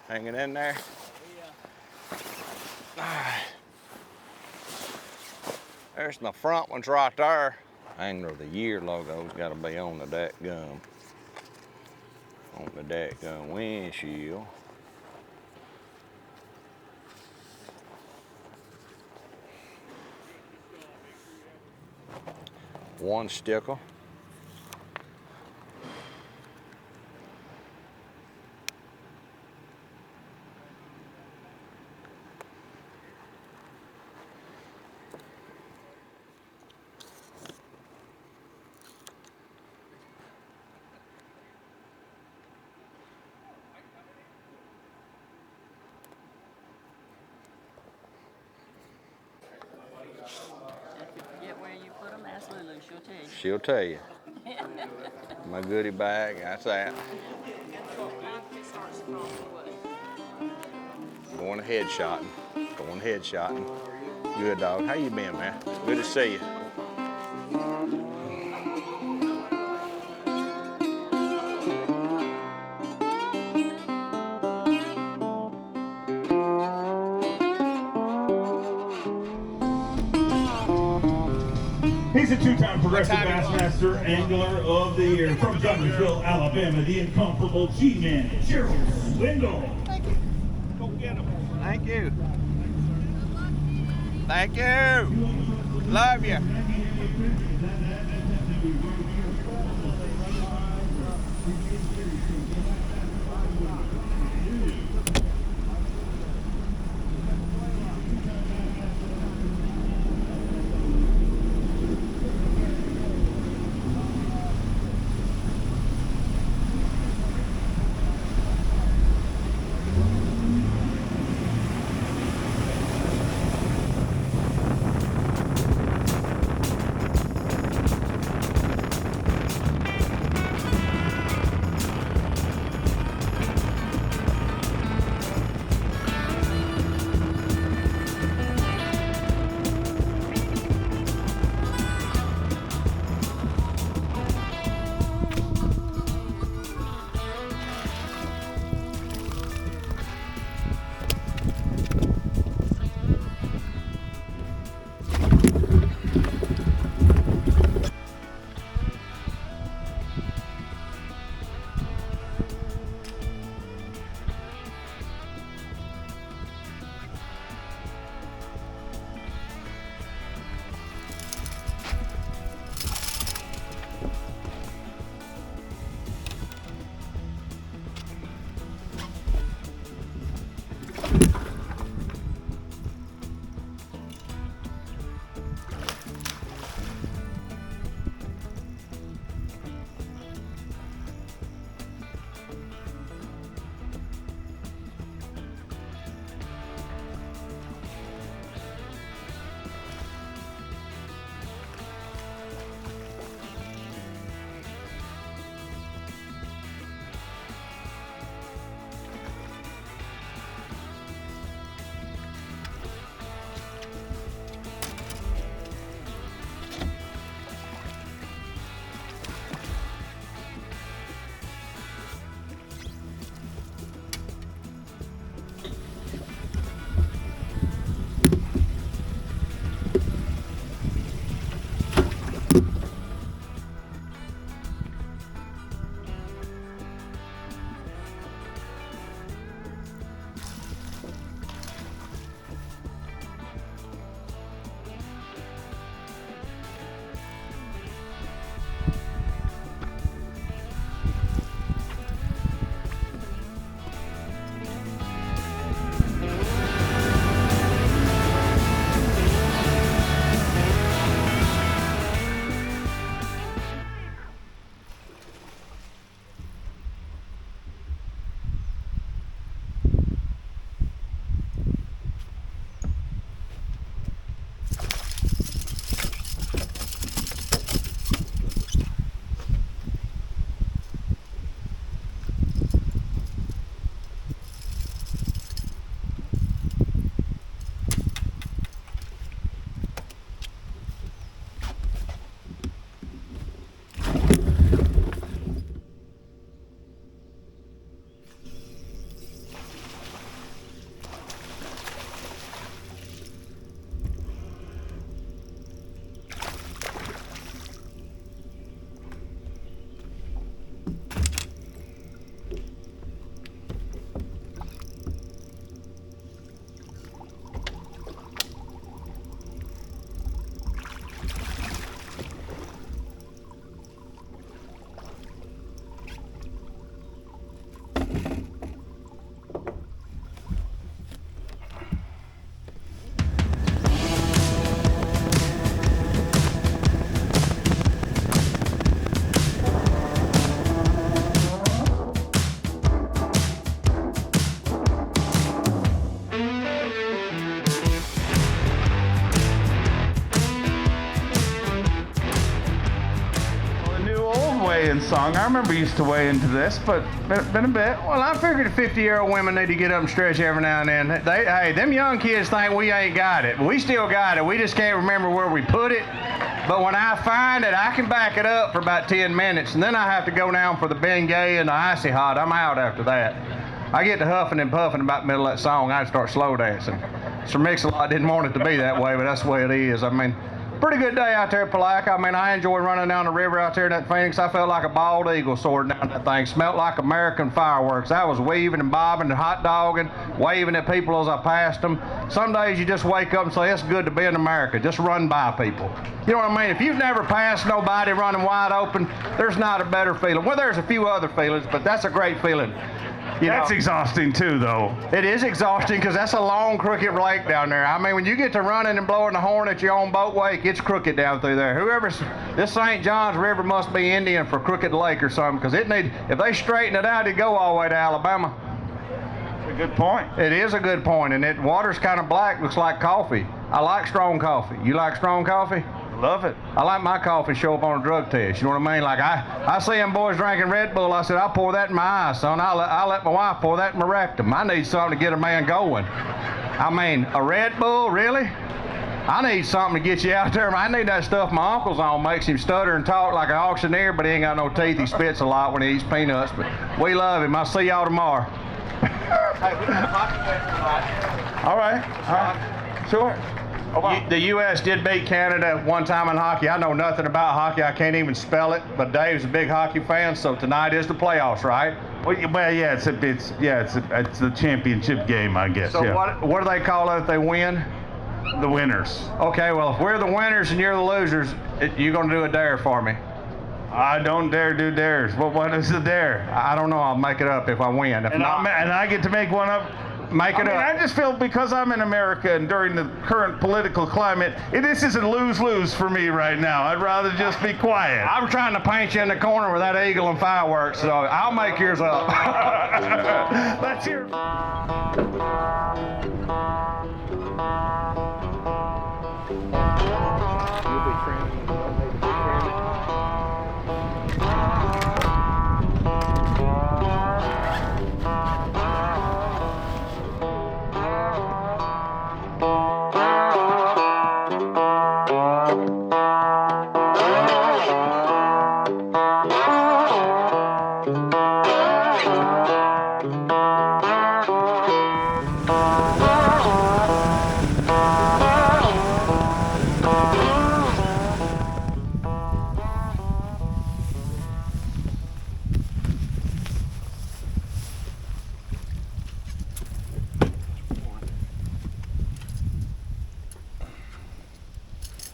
Hanging in there. There's my front ones right there. Angler of the Year logo's got to be on the dadgum. On the dadgum windshield. One sticker. Get where you put them, ask Lulu, she'll tell you. She'll tell you. My goodie bag, that's that. Going headshotting. Going headshotting. Good dog. How you been, man? Good to see you. He's a two-time Progressive Bassmaster Angler of the Year from Gunnersville, Alabama, the incomparable G-Man, Gerald Swindle. Thank you. Go get him. Thank you. Thank you. Love you. song. I remember you used to weigh into this, but been a bit. Well, I figured the 50-year-old women need to get up and stretch every now and then. Hey, them young kids think we ain't got it. We still got it. We just can't remember where we put it. But when I find it, I can back it up for about 10 minutes, and then I have to go down for the Bengay and the Icy Hot. I'm out after that. I get to huffing and puffing about the middle of that song. I'd start slow dancing. Sir Mix-a-Lot didn't want it to be that way, but that's the way it is. I mean, pretty good day out there at Palaca. I mean, I enjoyed running down the river out there in that Phoenix. I felt like a bald eagle soaring down that thing. Smelled like American fireworks. I was weaving and bobbing and hot dogging, waving at people as I passed them. Some days you just wake up and say, it's good to be in America. Just run by people. You know what I mean? If you've never passed nobody running wide open, there's not a better feeling. Well, there's a few other feelings, but that's a great feeling. That's exhausting too, though. It is exhausting because that's a long, crooked lake down there. I mean, when you get to running and blowing the horn at your own boat wake, it's crooked down through there. This St. Johns River must be Indian for Crooked Lake or something, because if they straighten it out, it'd go all the way to Alabama. That's a good point. It is a good point, and it water's kind of black, looks like coffee. I like strong coffee. You like strong coffee? Love it. I like my coffee to show up on a drug test. You know what I mean? Like I see them boys drinking Red Bull. I said, I'll pour that in my eye, son. I'll let my wife pour that in my rectum. I need something to get a man going. I mean, a Red Bull, really? I need something to get you out there. I need that stuff my uncle's on. Makes him stutter and talk like an auctioneer, but he ain't got no teeth. He spits a lot when he eats peanuts. But we love him. I'll see y'all tomorrow. Hey, we got a hockey game tonight. All right. Sure. The U.S. did beat Canada one time in hockey. I know nothing about hockey. I can't even spell it. But Dave's a big hockey fan, so tonight is the playoffs, right? Well, yeah, it's the championship game, I guess. So yeah. what do they call it if they win? The winners. Okay, well, if we're the winners and you're the losers, you're going to do a dare for me. I don't dare do dares. What is the dare? I don't know. I'll make it up if I win. If not, and I get to make one up. Make it up. I just feel because I'm in America and during the current political climate, this isn't lose-lose for me right now. I'd rather just be quiet. I'm trying to paint you in the corner with that eagle and fireworks, so I'll make yours up. Let's hear it. You'll be trimming.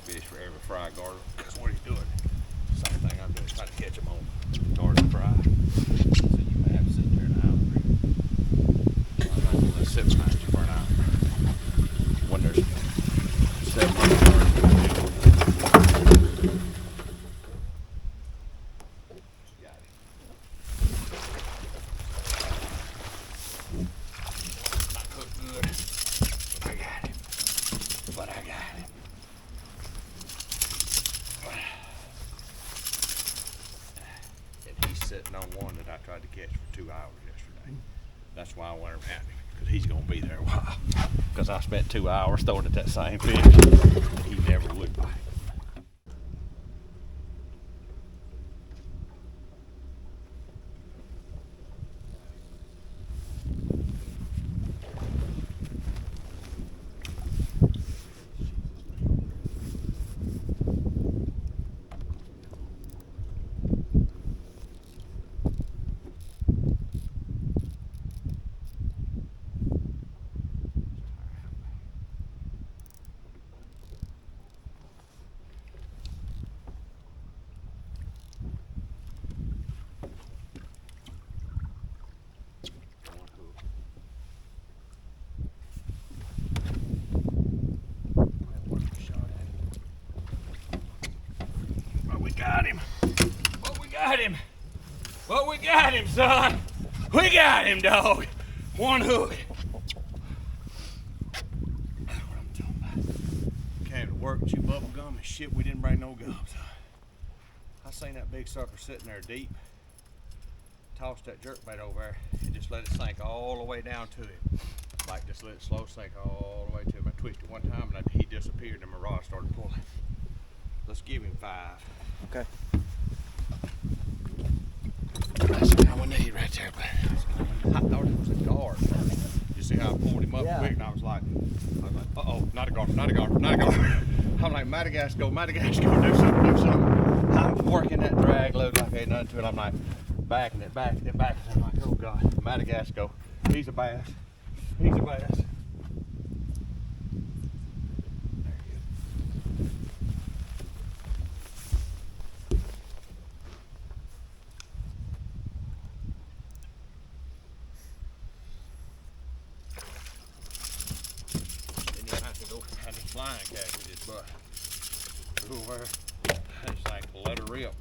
Fish for every fry garter. Because what he's doing, same thing I'm doing, trying to catch him on garden fry. So you may have to sit there and out. I'm not going to sit behind you for an hour. When there's 7 got him. Not cooked good, but I got him. But I got him. And he's sitting on one that I tried to catch for 2 hours yesterday. That's why I wanted him at me, because he's going to be there a while. Because I spent 2 hours throwing at that same fish, and he never would bite. Got him. Well, we got him. Well, we got him, son. We got him, dog. One hook. That's what I'm talking about. Came to work, chew bubble gum and shit. We didn't bring no gums. I seen that big sucker sitting there deep. toss that jerkbait over there and just let it sink all the way down to him. Like just let it slow sink all the way to him. I twisted one time and he disappeared and my rod started pulling. Let's give him 5. Okay. That's the kind we need right there, but I thought it was a guard. You see how I pulled him up quick and I was like, uh-oh, not a guard, not a guard, not a guard. I'm like, Madagascar, do something. I'm working that drag load like ain't nothing to it. I'm like, backing it. I'm like, oh God, Madagascar, he's a bass. He's a bass. There he is. Then you have to go and he's flying catch with his butt. Over there. It's like let her rip.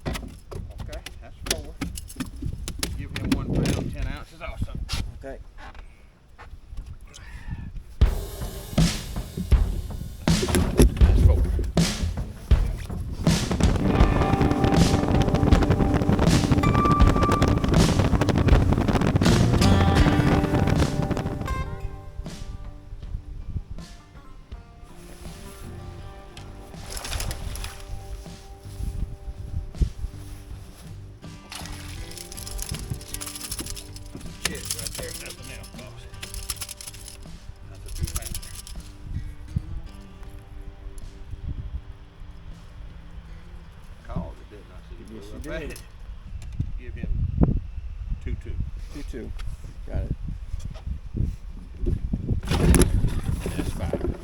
Okay, that's 4. Give him 1 pound, 10 ounces also. Okay. That's 4. Right there, nothing else, boss. That's a 2-pounder. Called it, didn't I? See, Yes, blew you up did. at it. Give him 2-2. 2-2. Got it. That's 5.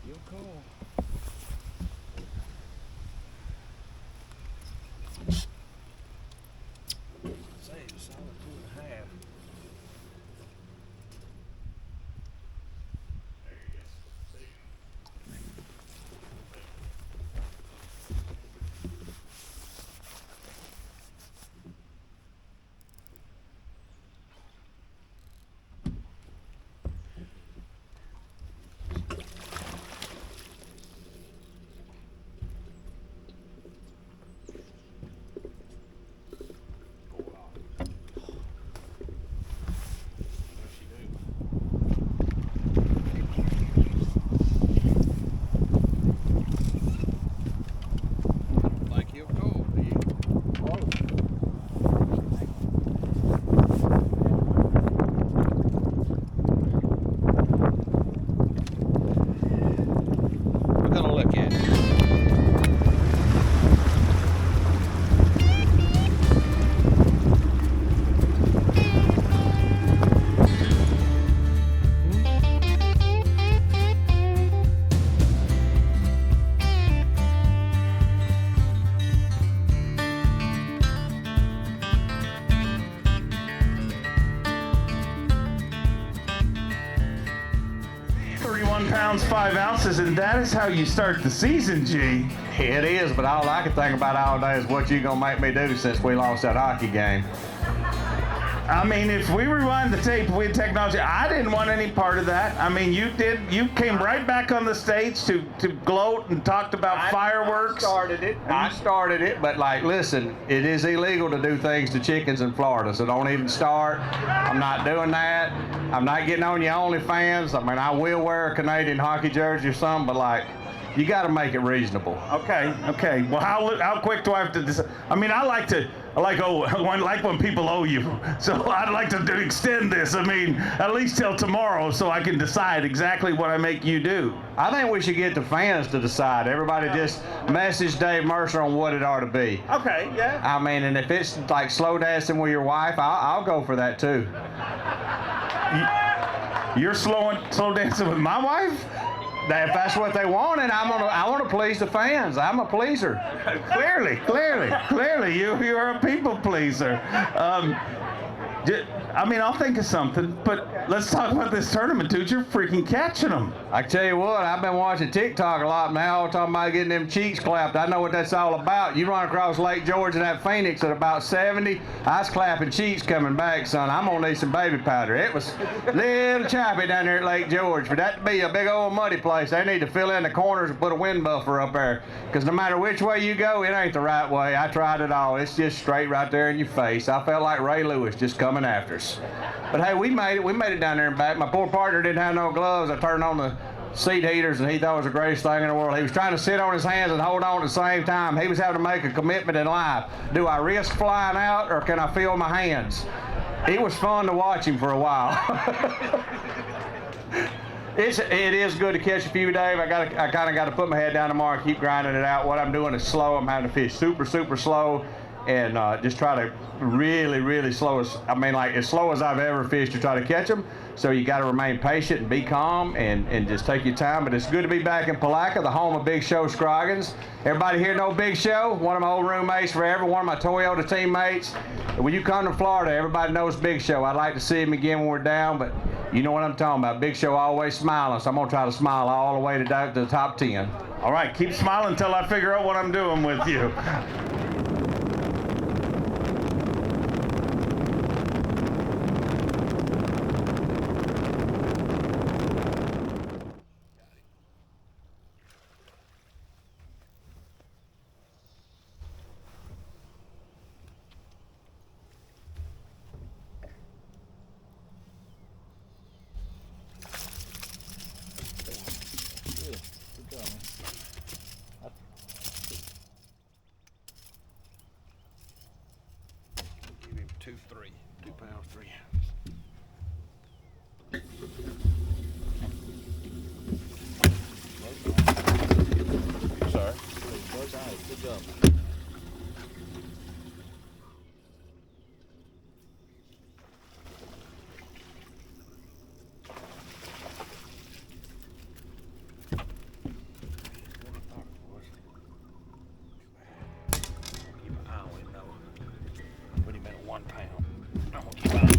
You're cool. Say it's a solid 2.5. Like he'll go, do you? We're gonna look at it. £31, 5 ounces, and that is how you start the season, G. It is, but all I can think about all day is what you gonna make me do since we lost that hockey game. I mean, if we rewind the tape with technology, I didn't want any part of that. I mean, you did. You came right back on the stage to gloat and talked about fireworks. I started it, but like, listen, it is illegal to do things to chickens in Florida, so don't even start. I'm not doing that. I'm not getting on your OnlyFans. I mean, I will wear a Canadian hockey jersey or something, but like, You got to make it reasonable. Okay. Well, how quick do I have to decide? I mean, I like when people owe you. So I'd like to extend this. I mean, at least till tomorrow, so I can decide exactly what I make you do. I think we should get the fans to decide. Everybody just message Dave Mercer on what it ought to be. Okay. Yeah. I mean, and if it's like slow dancing with your wife, I'll go for that too. You're slow dancing with my wife? If that's what they want, and I want to please the fans. I'm a pleaser. Clearly, you're a people pleaser. I mean, I'll think of something, but let's talk about this tournament, dude. You're freaking catching them. I tell you what, I've been watching TikTok a lot now, talking about getting them cheeks clapped. I know what that's all about. You run across Lake George and that Phoenix at about 70, I was clapping cheeks coming back, son. I'm gonna need some baby powder. It was a little choppy down there at Lake George. For that to be a big old muddy place, they need to fill in the corners and put a wind buffer up there. Because no matter which way you go, it ain't the right way. I tried it all. It's just straight right there in your face. I felt like Ray Lewis just coming after us. But hey, we made it. We made it down there and back. My poor partner didn't have no gloves. I turned on the seat heaters, and he thought it was the greatest thing in the world. He was trying to sit on his hands and hold on at the same time. He was having to make a commitment in life. Do I risk flying out, or can I feel my hands? It was fun to watch him for a while. It is good to catch a few, Dave. I kind of got to put my head down tomorrow and keep grinding it out. What I'm doing is slow. I'm having to fish super slow, and just try to really slow as slow as I've ever fished to try to catch them. So you got to remain patient and be calm and just take your time. But it's good to be back in Palatka, the home of Big Show Scroggins. Everybody here know Big Show? One of my old roommates forever, one of my Toyota teammates. When you come to Florida, everybody knows Big Show. I'd like to see him again when we're down, but you know what I'm talking about. Big Show always smiling, so I'm going to try to smile all the way to the top 10. All right, keep smiling until I figure out what I'm doing with you. Give him 2 pounds, 3 ounces. Sorry. Good job. Keep an eye on him, though. Put him at 1 pound. I'm gonna keep an eye on him.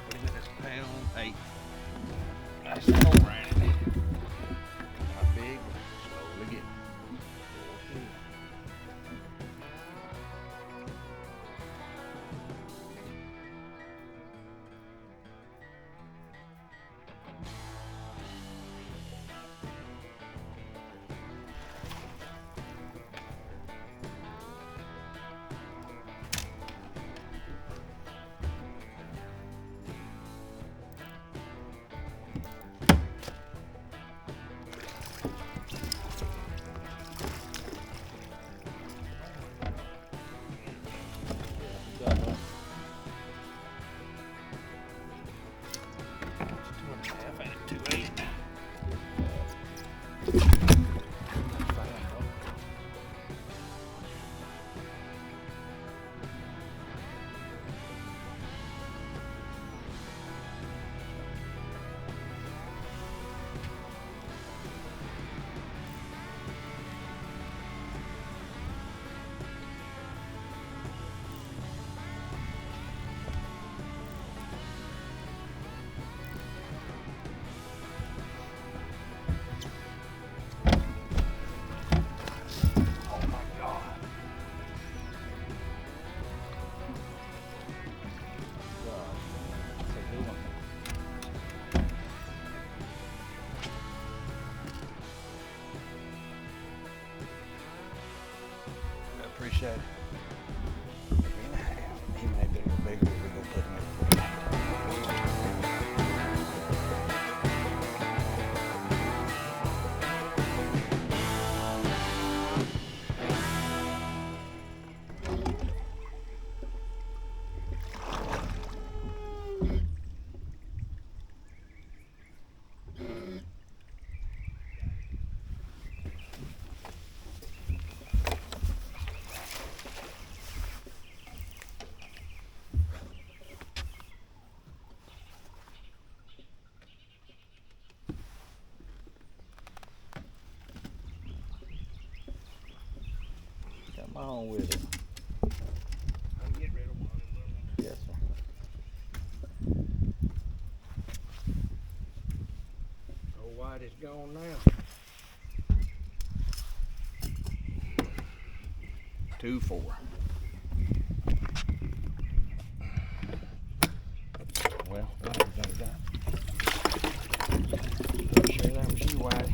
Put him at this pound 8. Nice and low around it. Not big, but slowly getting. appreciate it. 3.5. Even if they're bigger, we're gonna put them come on with it. I'll get rid of one of them little ones. Yes, sir. Oh, white is gone now. 2-4. Well, that was done. Pretty sure that was you, Whitey.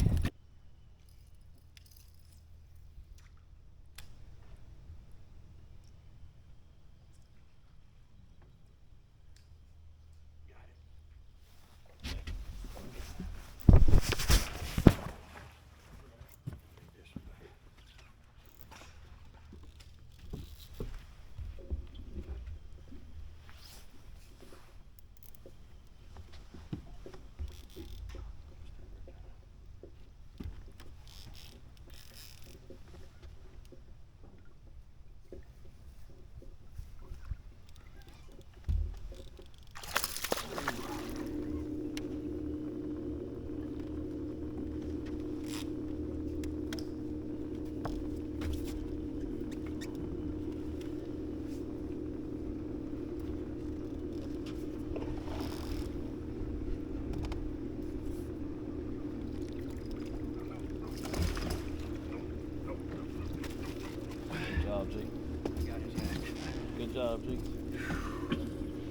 Good job, G.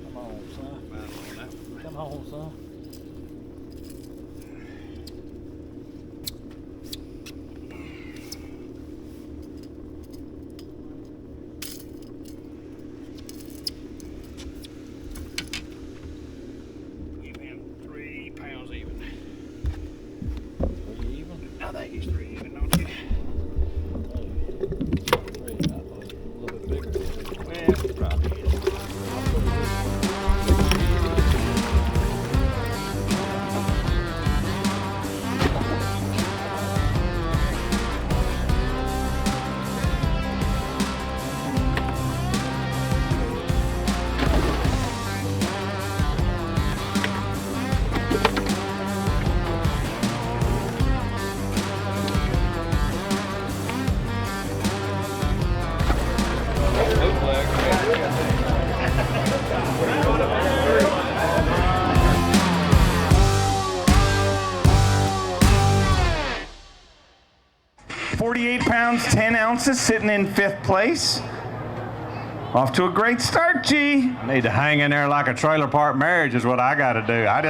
Come on, son. Come on, son. Give him 3 pounds even. 3 even? I think he's 3 even, don't you? Oh, 3. I thought it was a little bit bigger. Well, he probably is. £48, 10 ounces, sitting in 5th place. Off to a great start, G. I need to hang in there like a trailer park marriage is what I got to do. I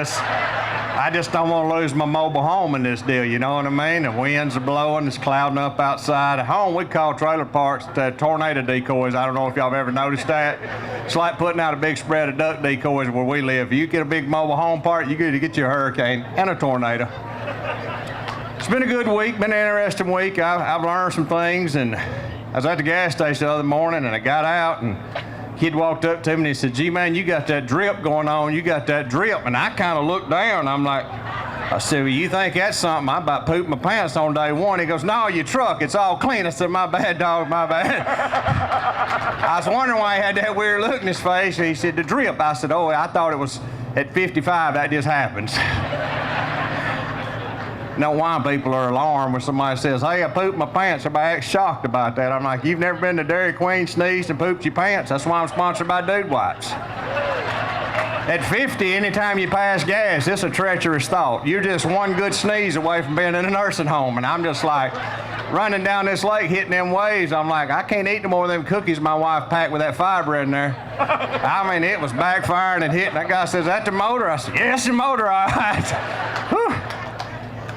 just don't want to lose my mobile home in this deal, you know what I mean? The winds are blowing, it's clouding up outside. At home, we call trailer parks tornado decoys. I don't know if y'all have ever noticed that. It's like putting out a big spread of duck decoys where we live. If you get a big mobile home park, you get to get you a hurricane and a tornado. It's been a good week, been an interesting week. I've learned some things, and I was at the gas station the other morning, and I got out, and a kid walked up to me and he said, "G-Man, you got that drip going on. You got that drip." And I kind of looked down. I'm like, I said, "Well, you think that's something? I about pooped my pants on day one." He goes, "No, your truck, it's all clean." I said, "My bad, dog, my bad." I was wondering why he had that weird look in his face. He said, "The drip." I said, "Oh, I thought it was at 55. That just happens." You know why people are alarmed when somebody says, "Hey, I pooped my pants." Everybody acts shocked about that. I'm like, "You've never been to Dairy Queen, sneezed, and pooped your pants? That's why I'm sponsored by Dude Wipes." At 50, anytime you pass gas, it's a treacherous thought. You're just one good sneeze away from being in a nursing home. And I'm just like, running down this lake, hitting them waves. I'm like, I can't eat no more of them cookies my wife packed with that fiber in there. I mean, it was backfiring and hitting. That guy says, "Is that the motor?" I said, "Yes, the motor, all right." Whew.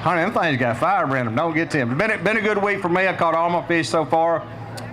Honey, them things got fiber in them. Don't get to them. It's been a good week for me. I caught all my fish so far.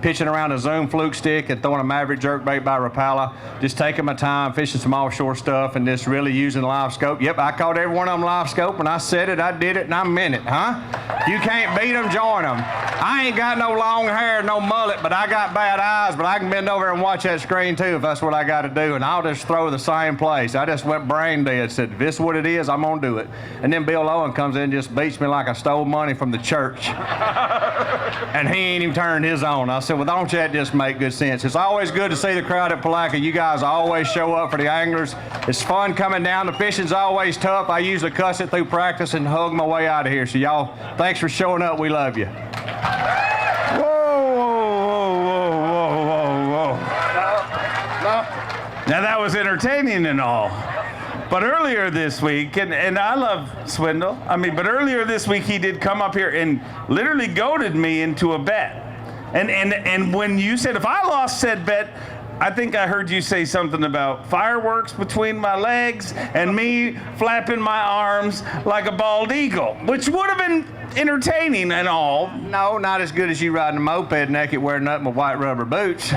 pitching around a Zoom fluke stick and throwing a Maverick jerkbait by Rapala. Just taking my time, fishing some offshore stuff, and just really using Livescope. Yep, I caught every one of them Livescope. When I said it, I did it, and I meant it, huh? You can't beat them, join them. I ain't got no long hair, no mullet, but I got bad eyes, but I can bend over and watch that screen too if that's what I got to do, and I'll just throw the same place. I just went brain dead, said, if this is what it is, I'm going to do it. And then Bill Owen comes in and just beats me like I stole money from the church. And he ain't even turned his on. I said, well, don't that just make good sense? It's always good to see the crowd at Palaca. You guys always show up for the anglers. It's fun coming down. The fishing's always tough. I usually cuss it through practice and hug my way out of here. So y'all, thanks for showing up. We love you. Whoa, whoa, whoa, whoa, whoa, whoa. Now that was entertaining and all. But earlier this week, and I love Swindle, but earlier this week he did come up here and literally goaded me into a bet. And when you said, if I lost said bet, I think I heard you say something about fireworks between my legs and me flapping my arms like a bald eagle, which would have been entertaining and all. No, not as good as you riding a moped naked wearing nothing but white rubber boots.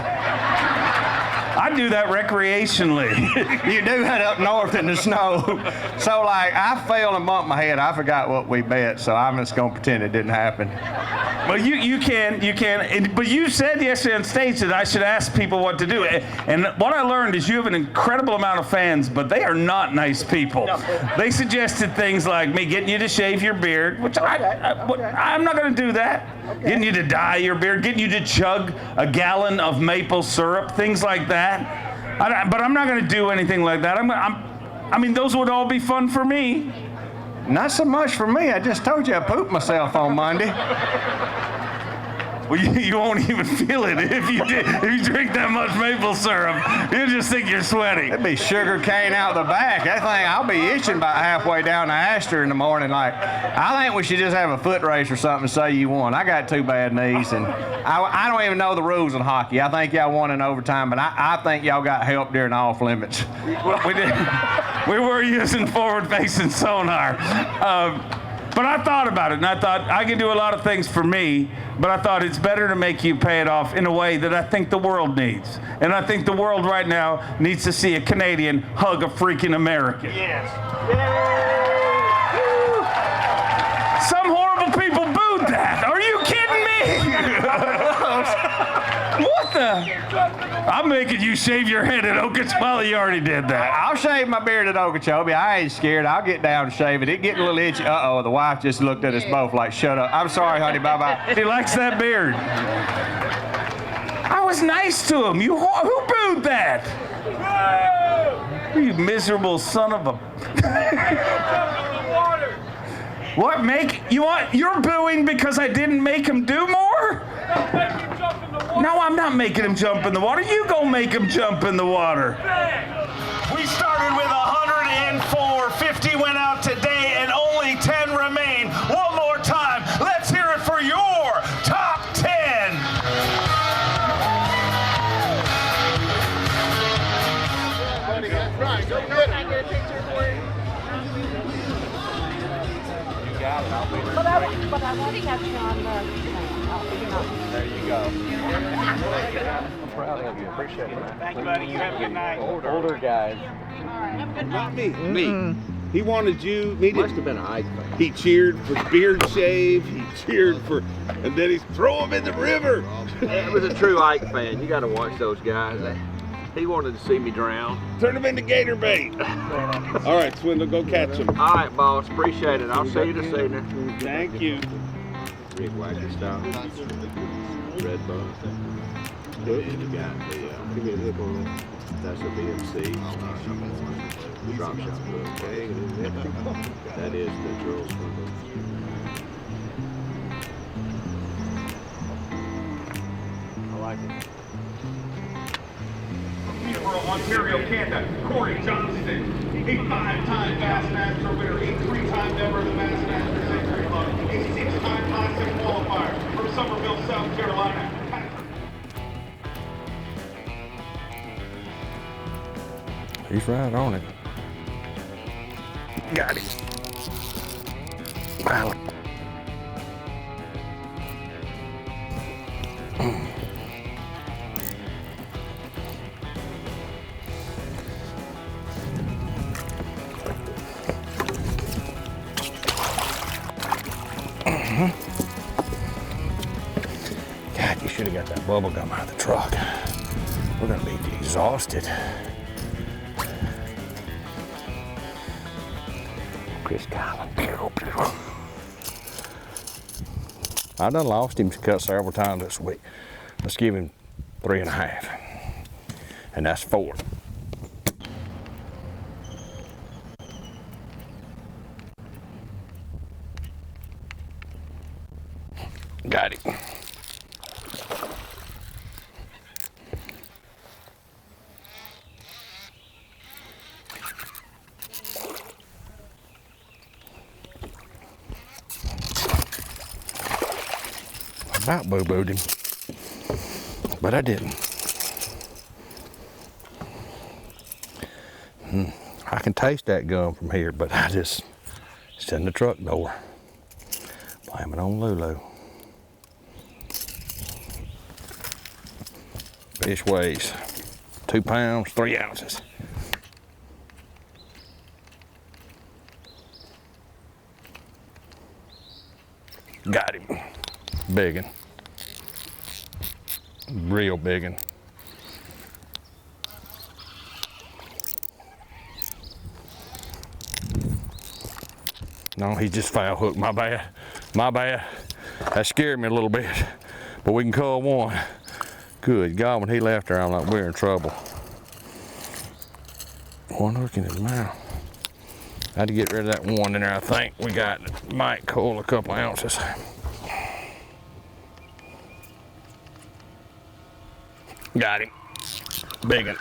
I do that recreationally. You do that up north in the snow. So, like, I fell and bumped my head. I forgot what we bet, so I'm just going to pretend it didn't happen. Well, you can. But you said yesterday on stage that I should ask people what to do. And what I learned is you have an incredible amount of fans, but they are not nice people. They suggested things like me getting you to shave your beard, which I'm not going to do that. Okay. Getting you to dye your beard, getting you to chug a gallon of maple syrup, things like that. But I'm not going to do anything like that. Those would all be fun for me. Not so much for me. I just told you I pooped myself on Monday. Well, you won't even feel it if you drink that much maple syrup. You'll just think you're sweating. It'd be sugar cane out the back. That thing, I'll be itching about halfway down the Astor in the morning. Like, I think we should just have a foot race or something and say you won. I got 2 bad knees, and I don't even know the rules in hockey. I think y'all won in overtime, but I think y'all got help during off limits. We did. We were using forward-facing sonar. But I thought about it, and I thought I can do a lot of things for me, but I thought it's better to make you pay it off in a way that I think the world needs. And I think the world right now needs to see a Canadian hug a freaking American. Yes. Some horrible people booed that. Are you kidding me? What the? I'm making you shave your head at Okeechobee. Well, you already did that. I'll shave my beard at Okeechobee. I ain't scared. I'll get down and shave it. It getting a little itchy. Uh-oh, the wife just looked at us both like, shut up. I'm sorry, honey. Bye-bye. He likes that beard. I was nice to him. Who booed that? You miserable son of a... What, you're booing because I didn't make him do more? No, I'm not making him jump in the water. You go make him jump in the water. We started with 104, 50 went out today, and only 10 remain. One more time, let's hear it for your top 10. Right, go get it. Can I get a picture for you? You got it. I'll be there. But I want to catch you on the There you go. I'm proud of you. Appreciate it. Thank you, buddy. You have a good night. Older guys. Not me. Me. He wanted you. Me to, Must have been an Ike fan. he cheered for beard shave. He cheered for, and then he's throw him in the river. It was a true Ike fan. You got to watch those guys. He wanted to see me drown. Turn him into gator bait. All right, Swindle, go catch him. All right, boss. Appreciate it. I'll see you this evening. Thank you. Rick Wacker style. Red bone. And you got the, give me a look on that. That's a BMC. Drop shot book. Okay. That is the Gerald Swindle. I like it. Ontario, Canada, Corey Johnston, a 5-time Bassmaster winner, a 3-time member of the Bassmaster Century Club, a 6-time classic qualifier from Somerville, South Carolina. He's right on it. Got it. Wow. got that bubble gum out of the truck. We're gonna be exhausted. Chris Collins. I done lost him cut several times this week. Let's give him 3.5. And that's 4. Got it. About boo-booed him, but I didn't. I can taste that gum from here, but it's in the truck door. Blame it on Lulu. Fish weighs 2 pounds, 3 ounces. Got him. Biggin. Real biggin. No, he just foul hooked. My bad. My bad. That scared me a little bit. But we can call one. Good God, when he left there, I'm like, we're in trouble. One hook in his mouth. I had to get rid of that one in there. I think we got might cull a couple ounces. Got him. Biggin.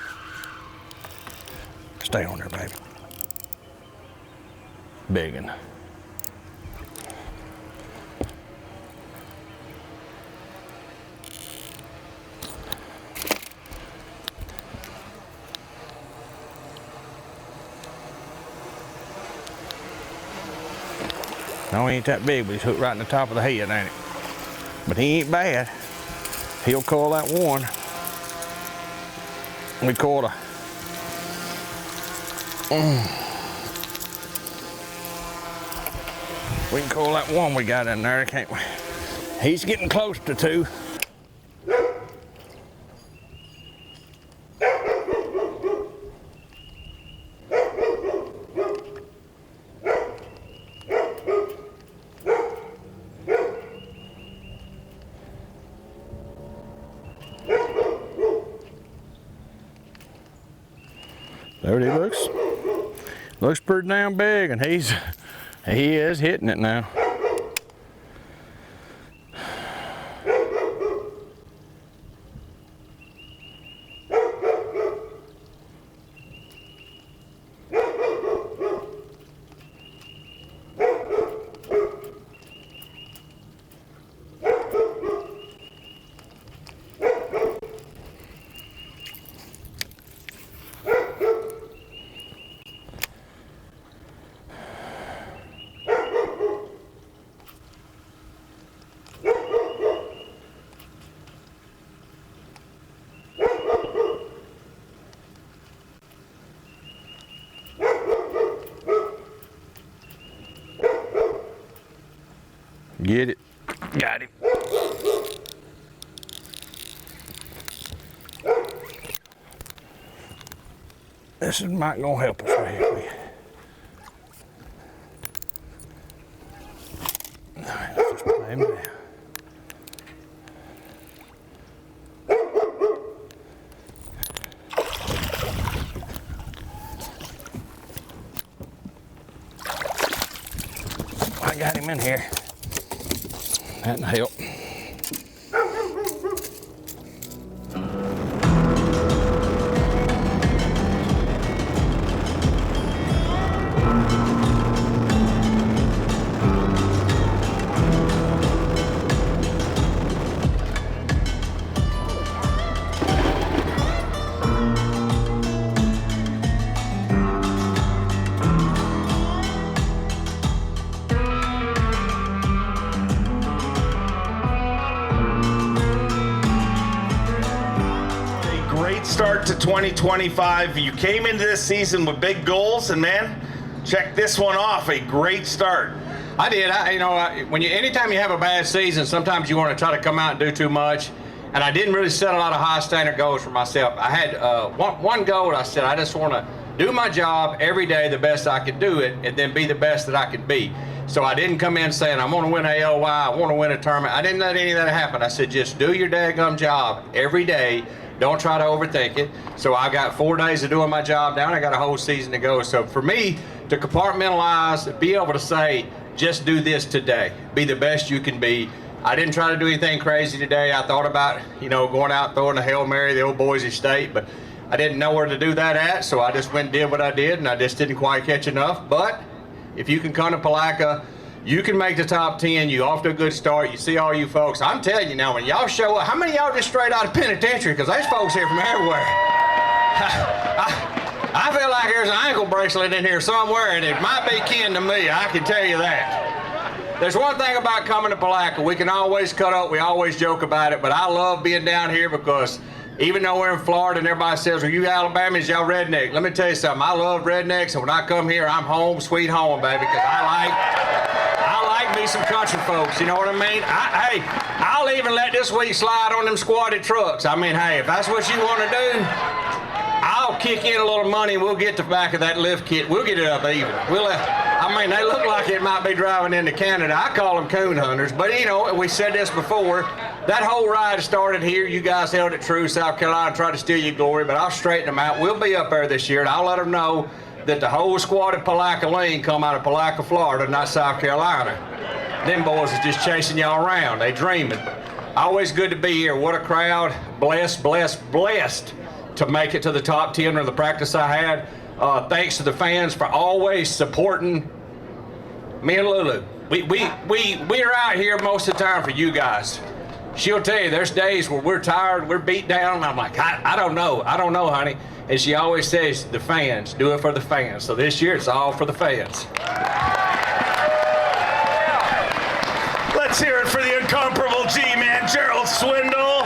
Stay on there, baby. Biggin. No, he ain't that big, but he's hooked right in the top of the head, ain't it? But he ain't bad. He'll call that one. We caught a we can call that one we got in there, can't we? He's getting close to 2. There he looks. Looks pretty damn big, and he is hitting it now. Get it. Got him. This is not gonna help us right here. All right, let's just play him down. I got him in here. That'll help. Start to 2025. You came into this season with big goals, and man, check this one off. A great start. I did. Anytime you have a bad season, sometimes you want to try to come out and do too much. And I didn't really set a lot of high standard goals for myself. I had one goal. I said I just want to do my job every day the best I could do it, and then be the best that I could be. So I didn't come in saying, I'm going to win a LY, I want to win a tournament. I didn't let any of that happen. I said, just do your daggum job every day. Don't try to overthink it. So I got 4 days of doing my job now, and I got a whole season to go. So for me to compartmentalize, be able to say, just do this today. Be the best you can be. I didn't try to do anything crazy today. I thought about, going out throwing a Hail Mary, the old Boise State, but I didn't know where to do that at, so I just went and did what I did, and I just didn't quite catch enough. But if you can come to Palatka, you can make the top 10. You off to a good start. You see all you folks. I'm telling you now, when y'all show up, how many of y'all just straight out of penitentiary? Because there's folks here from everywhere. I feel like there's an ankle bracelet in here somewhere, and it might be kin to me. I can tell you that. There's one thing about coming to Palatka. We can always cut up. We always joke about it, but I love being down here because even though we're in Florida and everybody says, well, you Alabamans, y'all redneck. Let me tell you something. I love rednecks, and when I come here, I'm home, sweet home, baby, because I like me some country folks, you know what I mean? Hey, I'll even let this week slide on them squatted trucks. I mean, hey, if that's what you want to do, I'll kick in a little money and we'll get the back of that lift kit. We'll get it up even. They look like it might be driving into Canada. I call them coon hunters, but we said this before. That whole ride started here. You guys held it true. South Carolina tried to steal your glory, but I'll straighten them out. We'll be up there this year, and I'll let them know that the whole squad at Palatka Lane come out of Palatka, Florida, not South Carolina. Them boys is just chasing y'all around. They dreaming. Always good to be here. What a crowd. Blessed, blessed, blessed to make it to the top 10 of the practice I had. Thanks to the fans for always supporting me and Lulu. We're out here most of the time for you guys. She'll tell you there's days where we're tired, we're beat down, and I'm like, I don't know, honey. And she always says, the fans, do it for the fans. So this year, it's all for the fans. Let's hear it for the incomparable G-Man, Gerald Swindle.